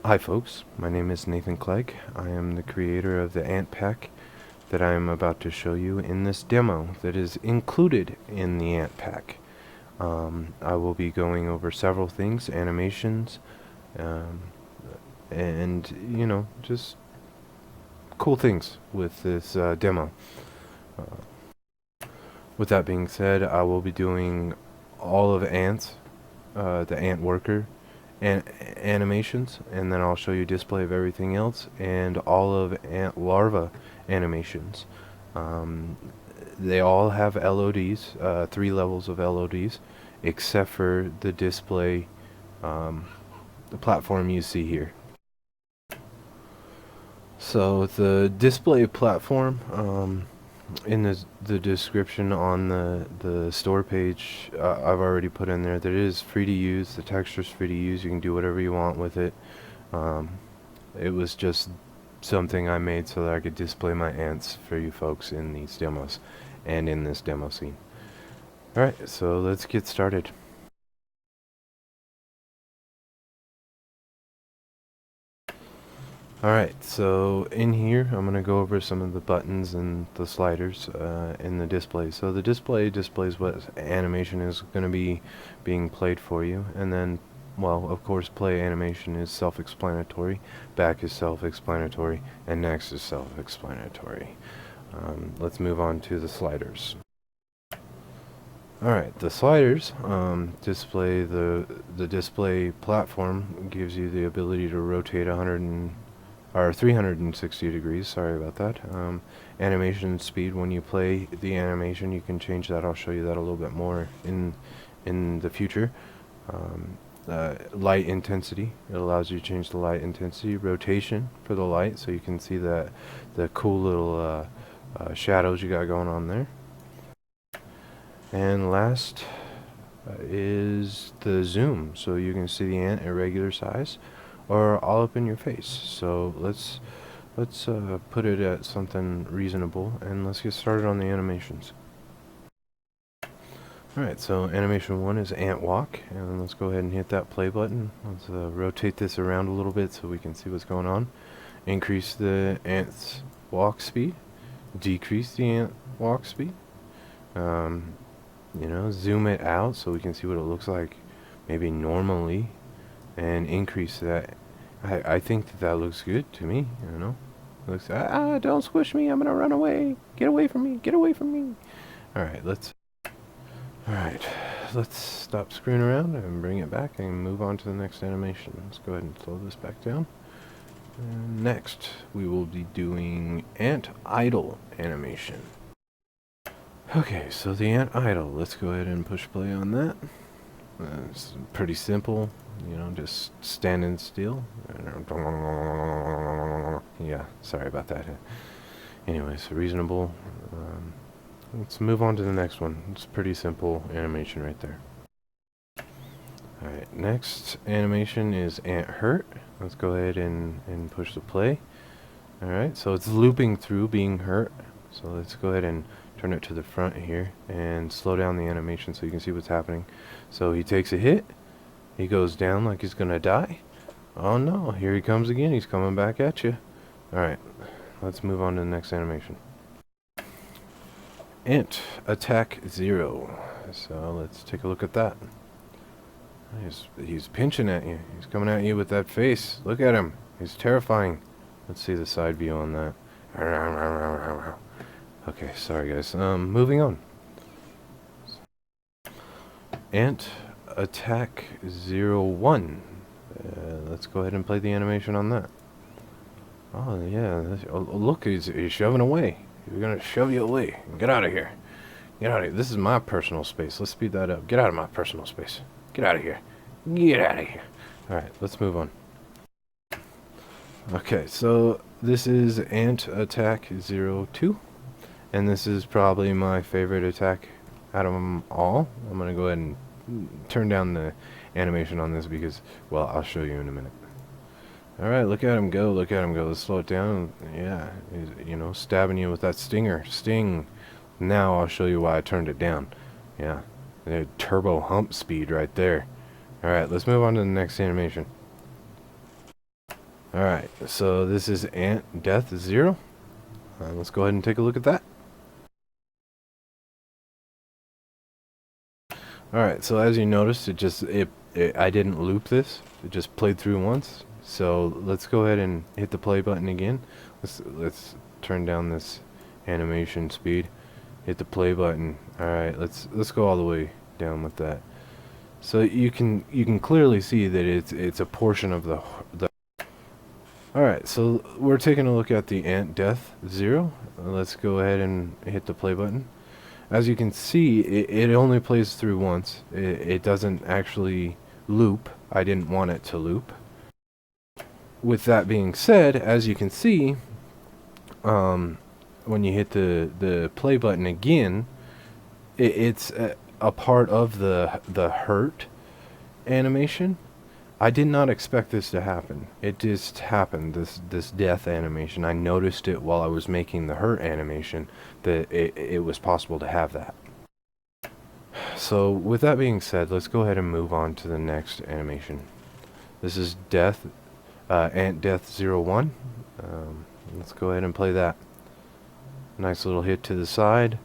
Hi folks, my name is Nathan Clegg. I am the creator of the Ant Pack that I am about to show you in this demo that is included in the Ant Pack. I will be going over several things, animations, and just cool things with this demo. With that being said, I will be doing all of Ants, the Ant Worker, and animations, and then I'll show you display of everything else and all of ant larva animations. They all have LODs, 3 levels of LODs, except for the display, the platform you see here. So the display platform, in the description on the store page, I've already put in there that it is free to use. The texture's free to use. You can do whatever you want with it. It was just something I made so that I could display my ants for you folks in these demos and in this demo scene. Alright, so let's get started. Alright, so in here I'm going to go over some of the buttons and the sliders in the display. So the display displays what animation is going to be being played for you, and then, well, of course, play animation is self-explanatory, back is self-explanatory, and next is self-explanatory. Let's move on to the sliders. Alright, the sliders display the display platform gives you the ability to rotate 360 degrees, sorry about that. Animation speed, when you play the animation you can change that. I'll show you that a little bit more in the future. Light intensity, it allows you to change the light intensity. Rotation for the light, so you can see the cool little shadows you got going on there. And last is the zoom, so you can see the ant at regular size or all up in your face. So let's put it at something reasonable, and let's get started on the animations. Alright, so animation 1 is ant walk, and let's go ahead and hit that play button. Let's rotate this around a little bit so we can see what's going on. Increase the ant's walk speed, decrease the ant walk speed. Zoom it out so we can see what it looks like maybe normally, and increase that. I think that looks good to me, Looks, don't squish me, I'm gonna run away. Get away from me, get away from me. Alright, let's stop screwing around and bring it back and move on to the next animation. Let's go ahead and slow this back down. And next, we will be doing ant idle animation. Okay, so the ant idle, let's go ahead and push play on that. It's pretty simple, just standing still. Yeah, sorry about that. Anyways, reasonable. Let's move on to the next one. It's pretty simple animation right there. Alright, next animation is ant hurt. Let's go ahead and push the play. Alright, so it's looping through being hurt. So let's go ahead and turn it to the front here and slow down the animation so you can see what's happening. So he takes a hit, he goes down like he's gonna die. Oh no, here he comes again, he's coming back at you. Alright, let's move on to the next animation. Ant attack 0. So let's take a look at that. He's pinching at you, he's coming at you with that face. Look at him, he's terrifying. Let's see the side view on that. Okay, sorry guys. Moving on. Ant attack 01. Let's go ahead and play the animation on that. Oh yeah, look, he's shoving away. He's gonna shove you away. Get out of here. Get out of here. This is my personal space. Let's speed that up. Get out of my personal space. Get out of here. Get out of here. Alright, let's move on. Okay, so this is Ant Attack 02. And this is probably my favorite attack out of them all. I'm going to go ahead and turn down the animation on this because, well, I'll show you in a minute. Alright, look at him go, look at him go. Let's slow it down. Yeah, he's, stabbing you with that stinger. Sting. Now I'll show you why I turned it down. Yeah, turbo hump speed right there. Alright, let's move on to the next animation. Alright, so this is Ant Death 0. Let's go ahead and take a look at that. Alright, so as you noticed, I didn't loop this. It just played through once. So let's go ahead and hit the play button again. Let's turn down this animation speed. Hit the play button. Alright, let's go all the way down with that. So you can clearly see that it's a portion of the Alright, so we're taking a look at the Ant Death 0. Let's go ahead and hit the play button. As you can see, it only plays through once. It doesn't actually loop. I didn't want it to loop. With that being said, as you can see, when you hit the play button again, it's a part of the hurt animation. I did not expect this to happen. It just happened, this death animation. I noticed it while I was making the hurt animation, that it was possible to have that. So with that being said, let's go ahead and move on to the next animation. This is Ant Death 01. Let's go ahead and play that. Nice little hit to the side,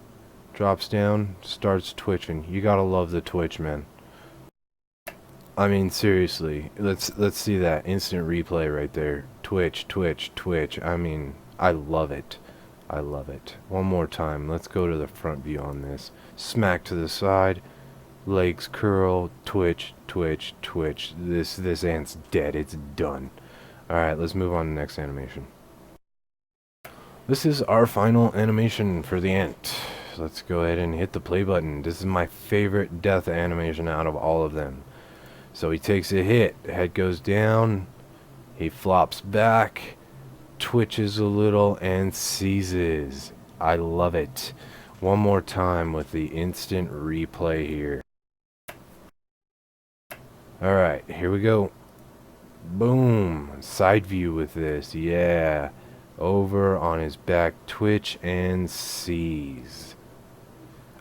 drops down, starts twitching. You gotta love the twitch, man. I mean, seriously, let's see that instant replay right there. Twitch, twitch, twitch. I mean, I love it. I love it. One more time. Let's go to the front view on this. Smack to the side. Legs curl. Twitch, twitch, twitch. This ant's dead. It's done. Alright, let's move on to the next animation. This is our final animation for the ant. Let's go ahead and hit the play button. This is my favorite death animation out of all of them. So he takes a hit, head goes down, he flops back, twitches a little, and seizes. I love it. One more time with the instant replay here. Alright, here we go. Boom. Side view with this. Yeah. Over on his back, twitch and seize.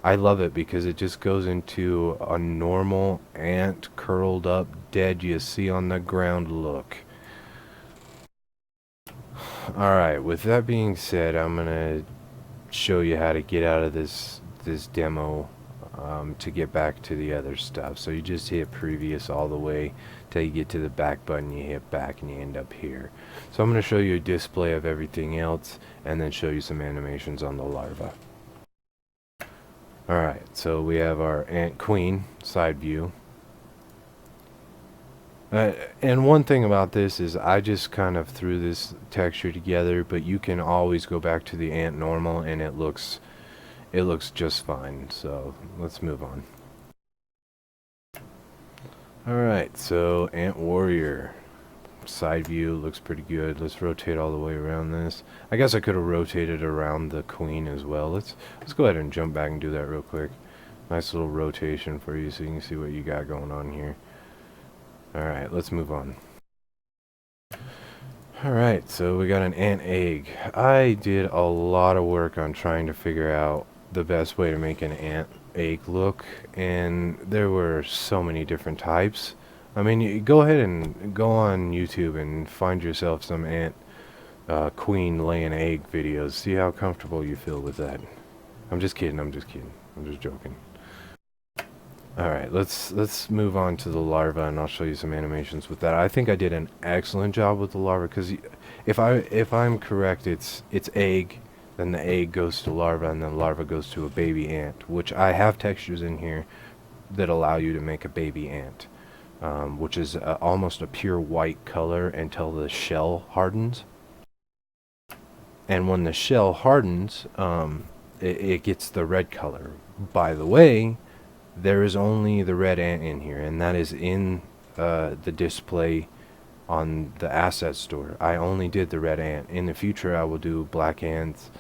I love it because it just goes into a normal ant curled up dead you see on the ground look. Alright, with that being said, I'm gonna show you how to get out of this demo to get back to the other stuff. So you just hit previous all the way till you get to the back button, you hit back and you end up here. So I'm gonna show you a display of everything else and then show you some animations on the larva. Alright, so we have our ant queen side view. And one thing about this is I just kind of threw this texture together, but you can always go back to the ant normal and it looks just fine. So let's move on. Alright, so ant warrior side view looks pretty good. Let's rotate all the way around this. I guess I could have rotated around the queen as well. Let's go ahead and jump back and do that real quick. Nice little rotation for you so you can see what you got going on here. Alright, let's move on. Alright, so we got an ant egg. I did a lot of work on trying to figure out the best way to make an ant egg look, and there were so many different types. I mean, you go ahead and go on YouTube and find yourself some ant queen laying egg videos. See how comfortable you feel with that. I'm just kidding, I'm just joking. Alright, let's move on to the larva and I'll show you some animations with that. I think I did an excellent job with the larva because if I'm correct, it's egg, then the egg goes to larva, and then larva goes to a baby ant, which I have textures in here that allow you to make a baby ant. Which is almost a pure white color until the shell hardens. And when the shell hardens, it gets the red color. By the way, there is only the red ant in here, and that is in the display on the asset store. I only did the red ant. In the future, I will do black ants,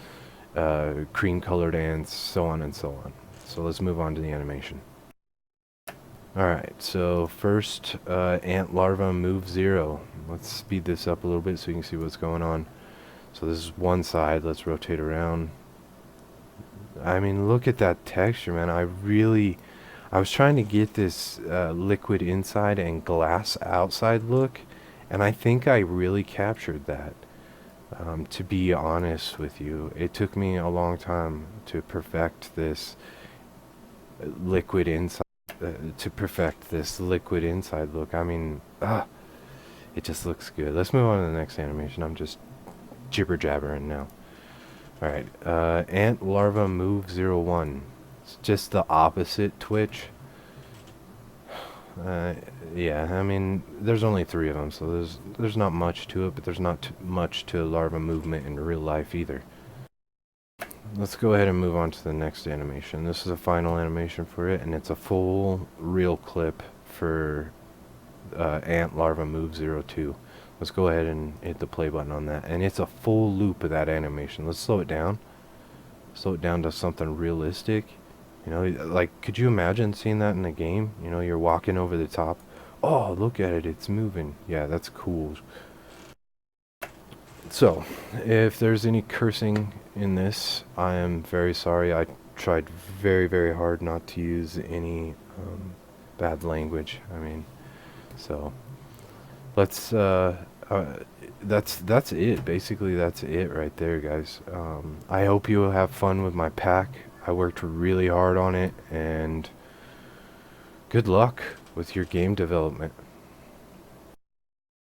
cream colored ants, so on and so on. So let's move on to the animation. Alright, so first, ant larva move 0. Let's speed this up a little bit so you can see what's going on. So this is one side, let's rotate around. I mean, look at that texture, man. I was trying to get this liquid inside and glass outside look, And I think I really captured that. To be honest with you, it took me a long time to perfect this liquid inside. Look. I mean, it just looks good. Let's move on to the next animation. I'm just jibber jabbering now. Alright, ant larva move 01. It's just the opposite twitch. Yeah, I mean, there's only 3 of them, so there's not much to it, but there's not much to larva movement in real life either. Let's go ahead and move on to the next animation. This is a final animation for it, and it's a full real clip for ant larva move 02. Let's go ahead and hit the play button on that, and it's a full loop of that animation. Let's slow it down. Slow it down to something realistic. You know, like, could you imagine seeing that in a game? You know, you're walking over the top. Oh, look at it, it's moving. Yeah, that's cool. So, if there's any cursing in this, I am very sorry. I tried very, very hard not to use any bad language. I mean, so let's that's it. Basically, that's it right there, guys. I hope you have fun with my pack. I worked really hard on it, and good luck with your game development.